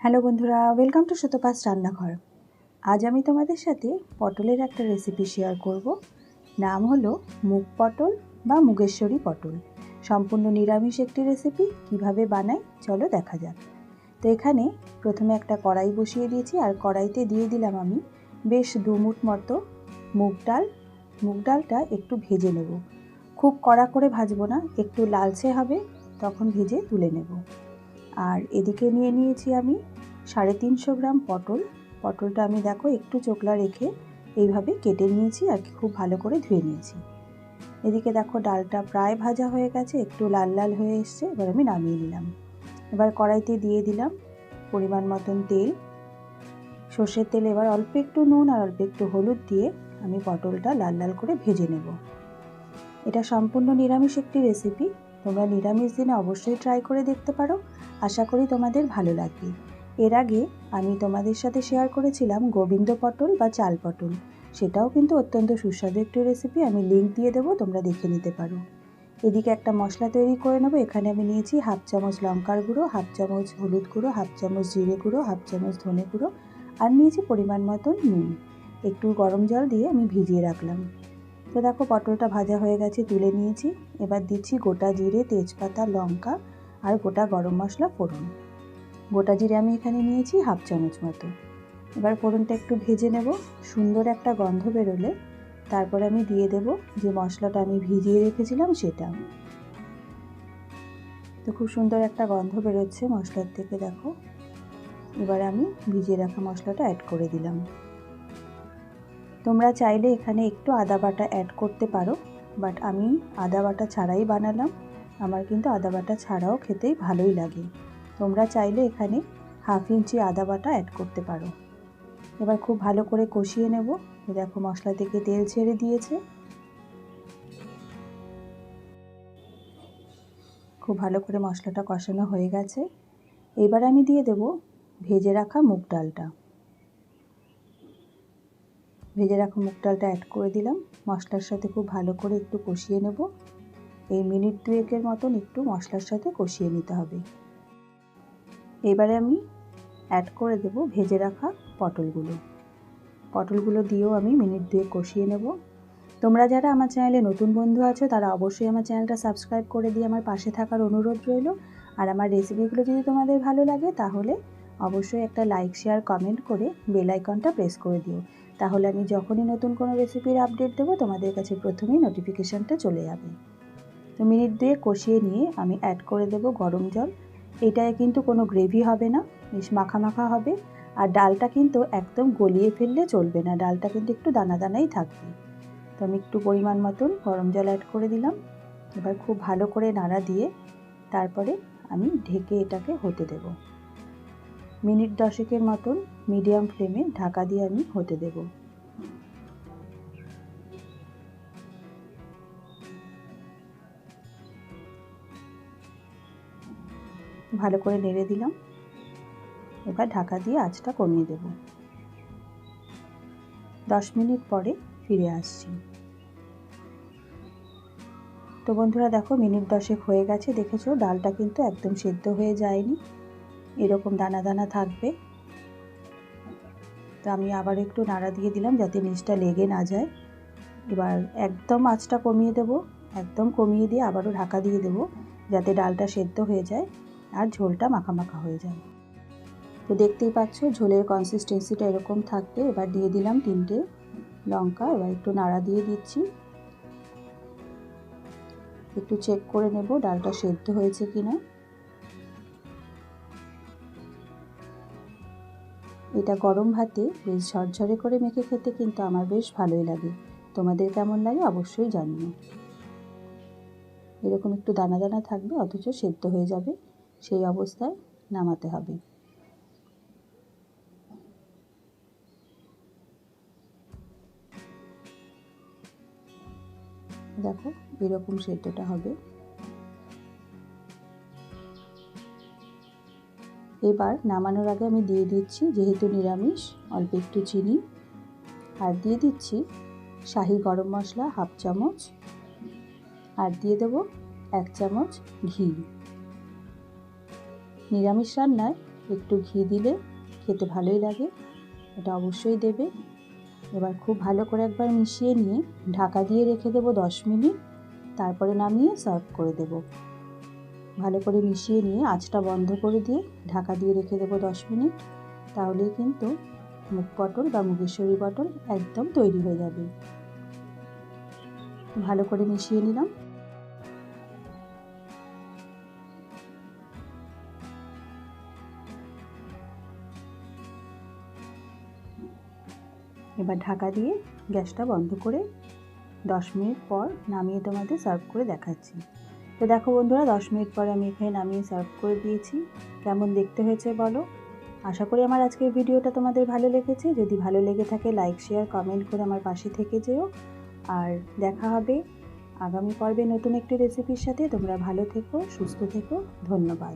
Hello বন্ধুরা, welcome to Sutapa's রান্নাঘর। আজ আমি তোমাদের সাথে পটলের একটা রেসিপি শেয়ার করব। নাম হলো মুগ পটল বা মুগেশ্বরী পটল। সম্পূর্ণ নিরামিষ একটি রেসিপি। কিভাবে বানাই চলো দেখা যাক। তো এখানে প্রথমে একটা কড়াই বসিয়ে দিয়েছি, আর কড়াইতে দিয়ে দিলাম আমি বেশ 2 মুঠ মতো মুগ ডাল। মুগ ডালটা একটু ভেজে নেব, খুব কড়া করে ভাজবো না, একটু লালচে হবে তখন ভেজে তুলে নেব। আর এদিকে নিয়ে নিয়েছি আমি 350 গ্রাম পটল। পটলটা আমি দেখো একটু চোকলা রেখে এইভাবে কেটে নিয়েছি আর খুব ভালো করে ধুয়ে নিয়েছি। এদিকে দেখো ডালটা প্রায় ভাজা হয়ে গেছে, একটু লাল লাল হয়ে এসছে। এবার আমি নামিয়ে নিলাম। এবার কড়াইতে দিয়ে দিলাম পরিমাণ মতন তেল, সর্ষের তেল। এবার অল্প একটু নুন আর অল্প একটু হলুদ দিয়ে আমি পটলটা লাল লাল করে ভেজে নেব। এটা সম্পূর্ণ নিরামিষ একটি রেসিপি। তোমরা নিরামিষ দিনে অবশ্যই ট্রাই করে দেখতে পারো, আশা করি তোমাদের ভালো লাগবে। এর আগে আমি তোমাদের সাথে শেয়ার করেছিলাম গোবিন্দ পটল বা চাল পটল, সেটাও কিন্তু অত্যন্ত সুস্বাদু একটি রেসিপি। আমি লিঙ্ক দিয়ে দেবো, তোমরা দেখে নিতে পারো। এদিকে একটা মশলা তৈরি করে নেবো। এখানে আমি নিয়েছি 1/2 চামচ লঙ্কার গুঁড়ো, 1/2 চামচ হলুদ গুঁড়ো, 1/2 চামচ জিরে গুঁড়ো, 1/2 চামচ ধনে গুঁড়ো, আর নিয়েছি পরিমাণ মতন নুন। একটু গরম জল দিয়ে আমি ভিজিয়ে রাখলাম। তো দেখো পটলটা ভাজা হয়ে গেছে, তুলে নিয়েছি। এবার দিচ্ছি গোটা জিরে, তেজপাতা, লঙ্কা আর গোটা গরম মশলা ফোড়ন। গোটা জিরে আমি এখানে নিয়েছি 1/2 চামচ মতো। এবার ফোড়নটা একটু ভেজে নেব। সুন্দর একটা গন্ধ বেরোলে তারপরে আমি দিয়ে দেব যে মশলাটা আমি ভিজিয়ে রেখেছিলাম সেটা। তো খুব সুন্দর একটা গন্ধ বেরোচ্ছে মশলার থেকে, দেখো। এবার আমি ভিজিয়ে রাখা মশলাটা অ্যাড করে দিলাম। তোমরা চাইলে এখানে একটু আদা বাটা অ্যাড করতে পারো, বাট আমি আদা বাটা ছাড়াই বানালাম। আমার কিন্তু আদা বাটা ছাড়াও খেতেই ভালোই লাগে। তোমরা চাইলে এখানে 1/2 ইঞ্চি আদা বাটা অ্যাড করতে পারো। এবার খুব ভালো করে কষিয়ে নেব। দেখো মশলা থেকে তেল ছেড়ে দিয়েছে। খুব ভালো করে মশলাটা কষানো হয়ে গেছে। এবার আমি দিয়ে দেব ভেজে রাখা মুগ ডালটা। ভেজে রাখা মুগ ডালটা অ্যাড করে দিলাম। মশলার সাথে খুব ভালো করে একটু কষিয়ে নেব। এই মিনিট 2 মতন একটু মশলার সাথে কষিয়ে নিতে হবে। এবারে আমি অ্যাড করে দেব ভেজে রাখা পটলগুলো দিয়েও আমি মিনিট 2 কষিয়ে নেব। তোমরা যারা আমার চ্যানেলে নতুন বন্ধু আছো তারা অবশ্যই আমার চ্যানেলটা সাবস্ক্রাইব করে দিয়ে আমার পাশে থাকার অনুরোধ রইল। আর আমার রেসিপিগুলো যদি তোমাদের ভালো লাগে তাহলে অবশ্যই একটা লাইক, শেয়ার, কমেন্ট করে বেল আইকনটা প্রেস করে দিও। তাহলে আমি যখনই নতুন কোনো রেসিপির আপডেট দেবো তোমাদের কাছে প্রথমেই নোটিফিকেশানটা চলে যাবে। তো মিনিট 2 কষিয়ে নিয়ে আমি অ্যাড করে দেব গরম জল। এটায় কিন্তু কোনো গ্রেভি হবে না, বেশ মাখা মাখা হবে। আর ডালটা কিন্তু একদম গলিয়ে ফেললে চলবে না, ডালটা কিন্তু একটু দানা দানাই থাকবে। তো আমি একটু পরিমাণ মতন গরম জল অ্যাড করে দিলাম। এবার খুব ভালো করে নাড়া দিয়ে তারপরে আমি ঢেকে এটাকে হতে দেব। মিনিট 10 মতন মিডিয়াম ফ্লেমে ঢাকা দিয়ে আমি হতে দেব। ভালো করে নেড়ে দিলাম। এবার ঢাকা দিয়ে আঁচটা কমিয়ে দেব। 10 মিনিট পরে ফিরে আসছি। তো বন্ধুরা দেখো মিনিট 10 হয়ে গেছে। দেখেছো ডালটা কিন্তু একদম সেদ্ধ হয়ে যায়নি, এরকম দানা দানা থাকবে। তো আমি আবার একটু নাড়া দিয়ে দিলাম যাতে নিচটা লেগে না যায়। এবার একদম আঁচটা কমিয়ে দেব, একদম কমিয়ে দিয়ে আবারও ঢাকা দিয়ে দেব যাতে ডালটা সেদ্ধ হয়ে যায় আর ঝোলটা মাখা মাখা হয়ে যায়। তো দেখতেই পাচ্ছ ঝোলের কনসিস্টেন্সিটা এরকম থাকবে। এবার দিয়ে দিলাম 3টে লঙ্কা। এবার একটু নাড়া দিয়ে দিচ্ছি, একটু চেক করে নেব ডালটা সেদ্ধ হয়েছে কিনা। এটা গরম ভাতে বেশ ঝরঝরে করে মেখে খেতে কিন্তু আমার বেশ ভালোই লাগে। তোমাদের কেমন লাগে অবশ্যই জানিও। এরকম একটু দানা দানা থাকবে অথচ সেদ্ধ হয়ে যাবে, সেই অবস্থায় নামাতে হবে। দেখো এরকম সেদ্ধটা হবে। এবার নামানোর আগে আমি দিয়ে দিচ্ছি, যেহেতু নিরামিষ, অল্প একটু চিনি, আর দিয়ে দিচ্ছি শাহি গরম মশলা 1/2 চামচ, আর দিয়ে দেব 1 চামচ ঘি। নিরামিষ রান্নায় একটু ঘি দিলে খেতে ভালোই লাগে, এটা অবশ্যই দেবে। এবার খুব ভালো করে একবার মিশিয়ে নিয়ে ঢাকা দিয়ে রেখে দেবো 10 মিনিট, তারপরে নামিয়ে সার্ভ করে দেব। ভালো করে মিশিয়ে নিয়ে আঁচটা বন্ধ করে দিয়ে ঢাকা দিয়ে রেখে দেবো 10 মিনিট, তাহলেই কিন্তু মুগ পটল বা মুগেশ্বরী পটল একদম তৈরি হয়ে যাবে। ভালো করে মিশিয়ে নিলাম। এবার ঢাকা দিয়ে গ্যাসটা বন্ধ করে 10 মিনিট পর নামিয়ে তোমাদের সার্ভ করে দেখাচ্ছি। তো দেখো বন্ধুরা, 10 মিনিট পরে আমি এখানে নামিয়ে সার্ভ করে দিয়েছি। কেমন দেখতে হয়েছে বলো। আশা করি আমার আজকের ভিডিওটা তোমাদের ভালো লেগেছে। যদি ভালো লেগে থাকে লাইক শেয়ার কমেন্ট করে আমার পাশে থেকে যেও। আর দেখা হবে আগামী পর্বে নতুন একটি রেসিপির সাথে। তোমরা ভালো থেকো, সুস্থ থেকো। ধন্যবাদ।